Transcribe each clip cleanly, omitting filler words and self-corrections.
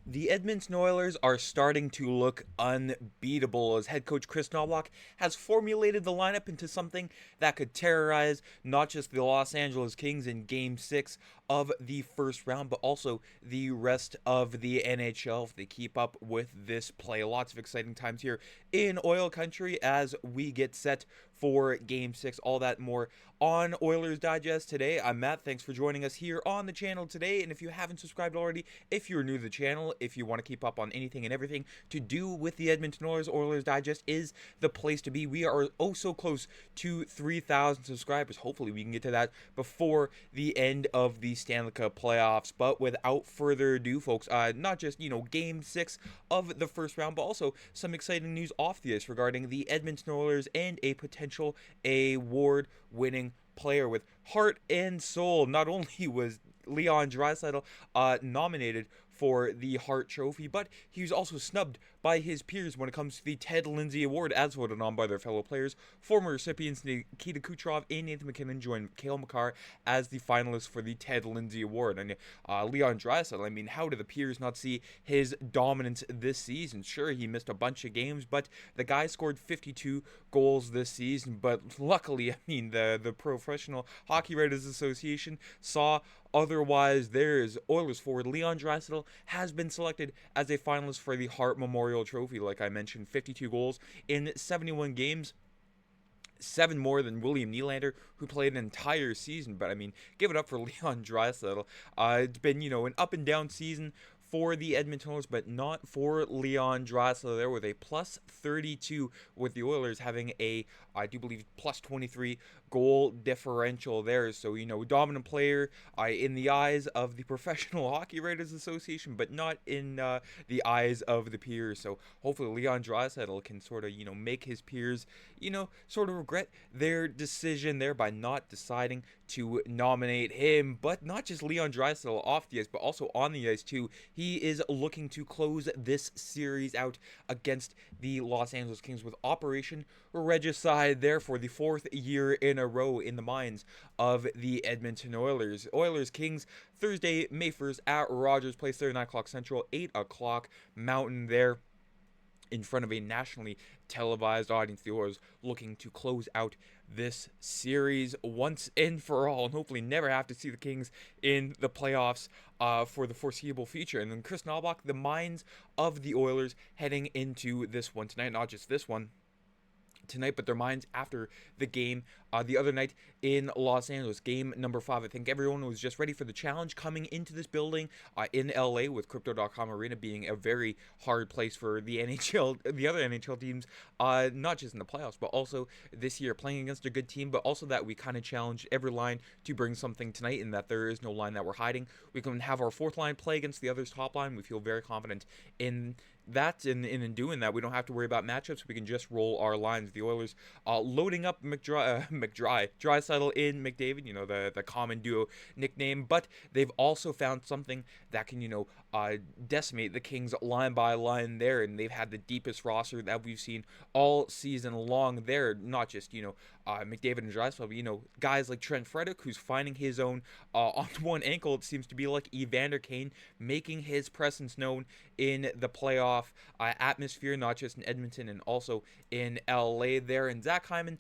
The Edmonton Oilers are starting to look unbeatable as head coach Kris Knoblauch has formulated the lineup into something that could terrorize not just the Los Angeles Kings in Game 6 of the first round, but also the rest of the NHL if they keep up with this play. Lots of exciting times here in Oil Country as we get set for Game 6. All that more on Oilers Digest today. I'm Matt. Thanks for joining us here on the channel today. And if you haven't subscribed already, if you're new to the channel, if you want to keep up on anything and everything to do with the Edmonton Oilers, Oilers Digest is the place to be. We are oh so close to 3,000 subscribers. Hopefully we can get to that before the end of the Stanley Cup playoffs. But without further ado, folks, not just, Game 6 of the first round, but also some exciting news off the ice regarding the Edmonton Oilers and a potential award-winning player with heart and soul. Not only was Leon Draisaitl nominated for the Hart Trophy, but he was also snubbed by his peers when it comes to the Ted Lindsay Award, as voted on by their fellow players. Former recipients Nikita Kucherov and Nathan MacKinnon joined Cale Makar as the finalists for the Ted Lindsay Award. And Leon Draisaitl, I mean, how did the peers not see his dominance this season? Sure, he missed a bunch of games, but the guy scored 52 goals this season. But luckily, I mean, the Professional Hockey Writers Association saw otherwise. There's Oilers forward Leon Draisaitl has been selected as a finalist for the Hart Memorial Trophy. Like I mentioned, 52 goals in 71 games. 7 more than William Nylander, who played an entire season. But I mean, give it up for Leon Draisaitl. It's been, an up and down season for the Edmonton Oilers, but not for Leon Draisaitl there with a plus 32, with the Oilers having a, I do believe, plus 23 goal differential there. So, dominant player in the eyes of the Professional Hockey Writers Association, but not in the eyes of the peers. So hopefully Leon Draisaitl can sort of, make his peers, sort of regret their decision there by not deciding to nominate him. But not just Leon Draisaitl off the ice, but also on the ice too. He is looking to close this series out against the Los Angeles Kings with Operation Regicide there for the 4th year in a row in the minds of the Edmonton Oilers. Oilers Kings Thursday, May 1st at Rogers Place there, 9 o'clock Central, 8 o'clock Mountain there, in front of a nationally televised audience. The Oilers looking to close out this series once and for all, and hopefully never have to see the Kings in the playoffs for the foreseeable future. And then Kris Knoblauch, the minds of the Oilers heading into this one tonight, not just this one tonight, but their minds after the game the other night in Los Angeles, game number 5. I think everyone was just ready for the challenge coming into this building in LA, with Crypto.com Arena being a very hard place for the NHL, the other NHL teams, not just in the playoffs, but also this year, playing against a good team, but also that we kind of challenged every line to bring something tonight, and that there is no line that we're hiding. We can have our fourth line play against the other's top line. We feel very confident in that, and in doing that, we don't have to worry about matchups. We can just roll our lines. The Oilers loading up Draisaitl in McDavid, the common duo nickname, but they've also found something that can, decimate the Kings line by line there, and they've had the deepest roster that we've seen all season long there. Not just, McDavid and Draisaitl, but, guys like Trent Frederick, who's finding his own on one ankle. It seems to be like Evander Kane making his presence known in the playoff atmosphere, not just in Edmonton and also in LA there. And Zach Hyman,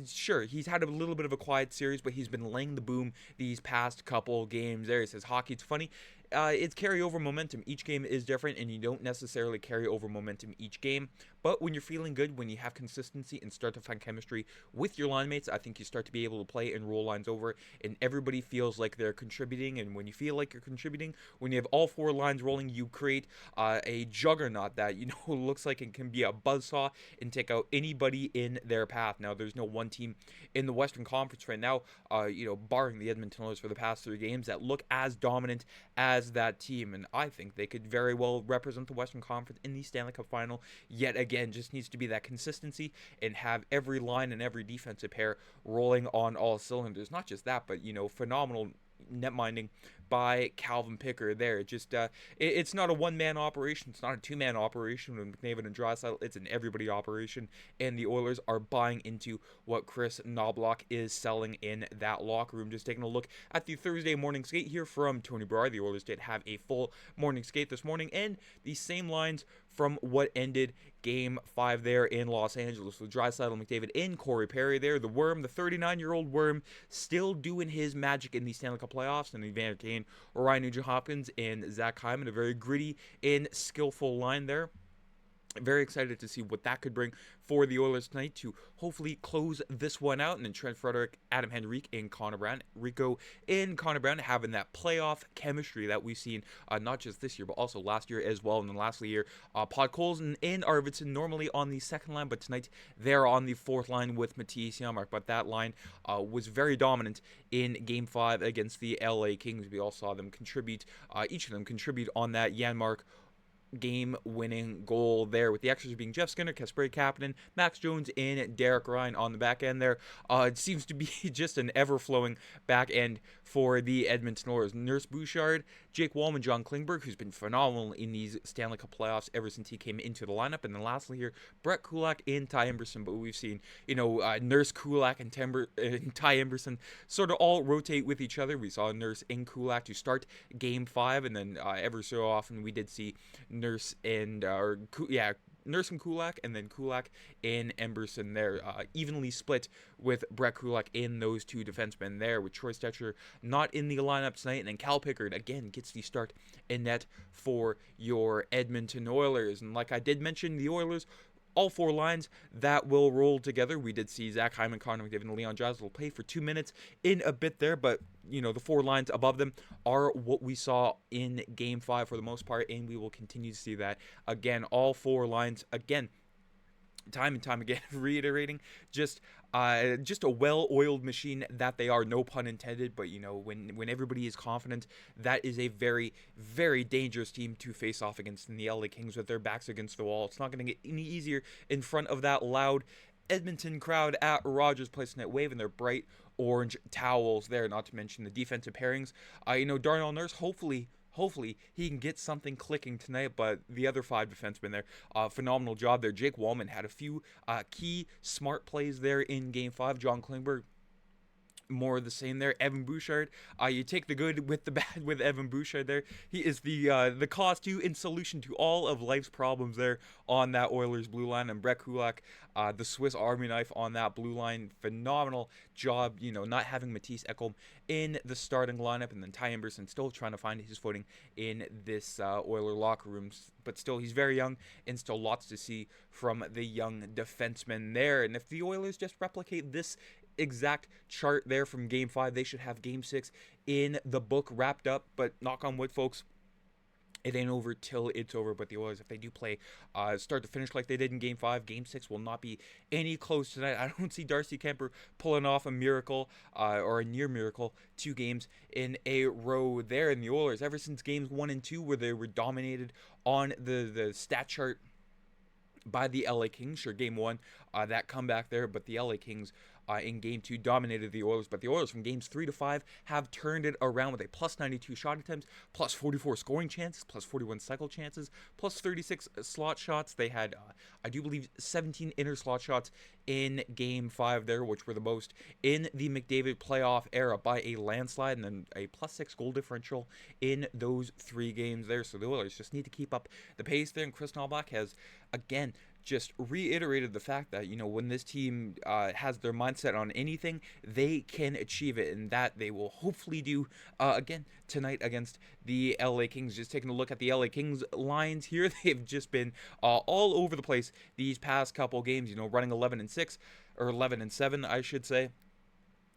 sure, he's had a little bit of a quiet series, but he's been laying the boom these past couple games there. He says hockey's funny. It's carryover momentum. Each game is different, and you don't necessarily carry over momentum each game. But when you're feeling good, when you have consistency and start to find chemistry with your line mates, I think you start to be able to play and roll lines over, and everybody feels like they're contributing. And when you feel like you're contributing, when you have all 4 lines rolling, you create a juggernaut that, looks like it can be a buzzsaw and take out anybody in their path. Now, there's no one team in the Western Conference right now, barring the Edmonton Oilers for the past 3 games, that look as dominant as that team. And I think they could very well represent the Western Conference in the Stanley Cup Final yet again. Just needs to be that consistency and have every line and every defensive pair rolling on all cylinders. Not just that, but phenomenal net minding by Calvin Picker there. It's not a one-man operation. It's not a two-man operation with McDavid and Draisaitl. It's an everybody operation, and the Oilers are buying into what Kris Knoblauch is selling in that locker room. Just taking a look at the Thursday morning skate here from Tony Bouchard. The Oilers did have a full morning skate this morning, and the same lines from what ended Game 5 there in Los Angeles with Draisaitl, McDavid, and Corey Perry there. The Worm, the 39-year-old Worm, still doing his magic in the Stanley Cup playoffs, and Evander Kane, Ryan Nugent-Hopkins, and Zach Hyman, a very gritty and skillful line there. Very excited to see what that could bring for the Oilers tonight to hopefully close this one out. And then Trent Frederick, Adam Henrique, and Connor Brown. Rico and Connor Brown having that playoff chemistry that we've seen not just this year, but also last year as well. And then lastly here, Podkolzin and Arvidsson normally on the second line, but tonight they're on the fourth line with Matisse Janmark. But that line was very dominant in Game 5 against the LA Kings. We all saw them contribute, each of them contribute on that Janmark game-winning goal there, with the extras being Jeff Skinner, Kasperi Kapanen, Max Jones, and Derek Ryan on the back end there. It seems to be just an ever-flowing back end for the Edmonton Oilers. Nurse Bouchard, Jake Wallman, John Klingberg, who's been phenomenal in these Stanley Cup playoffs ever since he came into the lineup. And then lastly here, Brett Kulak and Ty Emberson. But we've seen, Nurse Kulak and Ty Emberson sort of all rotate with each other. We saw Nurse and Kulak to start Game 5, and then ever so often we did see Nurse and Nurse and Kulak, and then Kulak and Emberson there, evenly split with Brett Kulak in those two defensemen there, with Troy Stecher not in the lineup tonight, and then Cal Pickard again gets the start in net for your Edmonton Oilers. And like I did mention, the Oilers, all four lines that will roll together. We did see Zach Hyman, Connor McDavid, and Leon Draisaitl play for 2 minutes in a bit there, but the four lines above them are what we saw in Game 5 for the most part, and we will continue to see that again. All four lines again, time and time again, reiterating, just a well-oiled machine that they are, no pun intended. But when everybody is confident, that is a very, very dangerous team to face off against in the LA Kings with their backs against the wall. It's not going to get any easier in front of that loud Edmonton crowd at Rogers Place tonight, waving their bright orange towels there. Not to mention the defensive pairings. Darnell Nurse, hopefully he can get something clicking tonight, but the other five defensemen there, phenomenal job there. Jake Wallman had a few key smart plays there in Game 5. John Klingberg, more of the same there. Evan Bouchard, you take the good with the bad with Evan Bouchard there. He is the cause to and solution to all of life's problems there on that Oilers blue line. And Brett Kulak, the Swiss Army knife on that blue line. Phenomenal job, not having Matisse Ekholm in the starting lineup. And then Ty Emberson still trying to find his footing in this Oiler locker room. But still, he's very young, and still lots to see from the young defenseman there. And if the Oilers just replicate this exact chart there from Game 5, they should have Game 6 in the book wrapped up. But knock on wood, folks, it ain't over till it's over. But the Oilers, if they do play start to finish like they did in Game 5, Game 6 will not be any close tonight. I don't see Darcy Kemper pulling off a miracle or a near miracle 2 games in a row there. And the Oilers, ever since Games 1 and 2, where they were dominated on the stat chart by the LA Kings. Sure, Game 1, that comeback there, but the LA Kings in Game 2 dominated the Oilers. But the Oilers from Games 3 to 5 have turned it around with a plus 92 shot attempts, plus 44 scoring chances, plus 41 cycle chances, plus 36 slot shots. They had, I do believe, 17 inner slot shots in Game 5 there, which were the most in the McDavid playoff era by a landslide, and then a plus 6 goal differential in those 3 games there. So the Oilers just need to keep up the pace there, and Kris Knoblauch has, again, just reiterated the fact that, when this team has their mindset on anything, they can achieve it, and that they will hopefully do again tonight against the LA Kings. Just taking a look at the LA Kings lines here, they've just been all over the place these past couple games, running 11-6, or 11-7, I should say.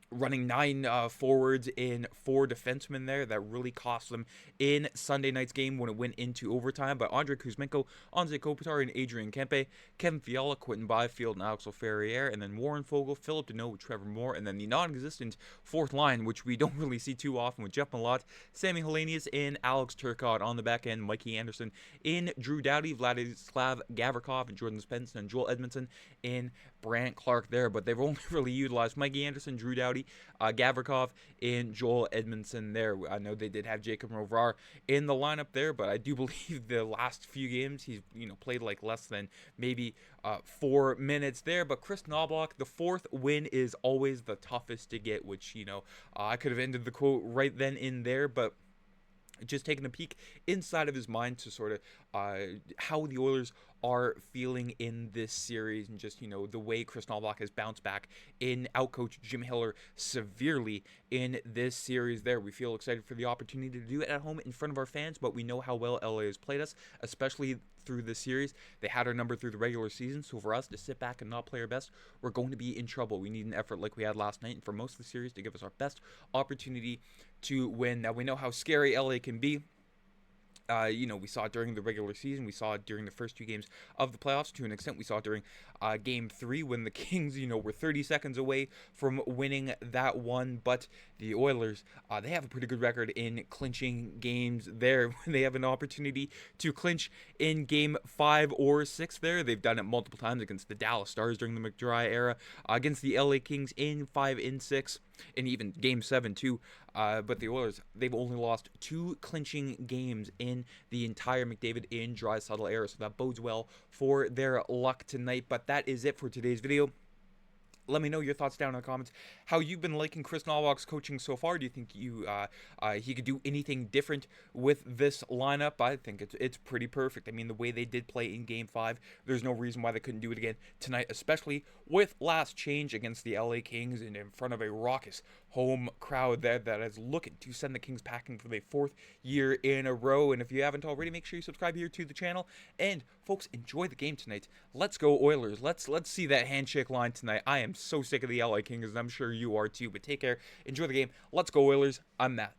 Running 9 forwards and 4 defensemen there. That really cost them in Sunday night's game when it went into overtime. But Andrei Kuzmenko, Anze Kopitar, and Adrian Kempe, Kevin Fiala, Quentin Byfield, and Alex Ferrier, and then Warren Fogle, Philip Deneau, Trevor Moore, and then the non-existent fourth line, which we don't really see too often, with Jeff Malott, Sammy Helenius, and Alex Turcotte on the back end. Mikey Anderson in Drew Doughty, Vladislav Gavrikov, and Jordan Spence, and Joel Edmondson in Brant Clark there, but they've only really utilized Mikey Anderson, Drew Doughty, Gavrikov, and Joel Edmondson there. I know they did have Jacob Rovrar in the lineup there, but I do believe the last few games he's played like less than maybe 4 minutes there. But Kris Knoblauch, the fourth win is always the toughest to get, which I could have ended the quote right then in there, but just taking a peek inside of his mind to sort of how the Oilers are feeling in this series, and just the way Kris Knoblauch has bounced back and outcoached Jim Hiller severely in this series there. We feel excited for the opportunity to do it at home in front of our fans, but we know how well LA has played us, especially through this series. They had our number through the regular season, so for us to sit back and not play our best, we're going to be in trouble. We need an effort like we had last night, and for most of the series to give us our best opportunity to win. Now, we know how scary LA can be. We saw it during the regular season. We saw it during the first 2 games of the playoffs. To an extent, we saw it during Game 3 when the Kings, were 30 seconds away from winning that one. But the Oilers, they have a pretty good record in clinching games there. When they have an opportunity to clinch in Game 5 or 6 there, they've done it multiple times against the Dallas Stars during the McDry era, against the LA Kings in 5 and 6, and even Game 7 too. But the Oilers, they've only lost 2 clinching games in the entire McDavid and Draisaitl era, so that bodes well for their luck tonight. But that is it for today's video. Let me know your thoughts down in the comments. How you've been liking Kris Knoblauch's coaching so far? Do you think he could do anything different with this lineup? I think it's pretty perfect. I mean, the way they did play in Game 5, there's no reason why they couldn't do it again tonight, especially with last change against the LA Kings and in front of a raucous home crowd there that is looking to send the Kings packing for the 4th year in a row. And if you haven't already, make sure you subscribe here to the channel. And folks, enjoy the game tonight. Let's go Oilers. Let's see that handshake line tonight. I am so sick of the LA Kings, and I'm sure you are too. But take care. Enjoy the game. Let's go Oilers. I'm Matt.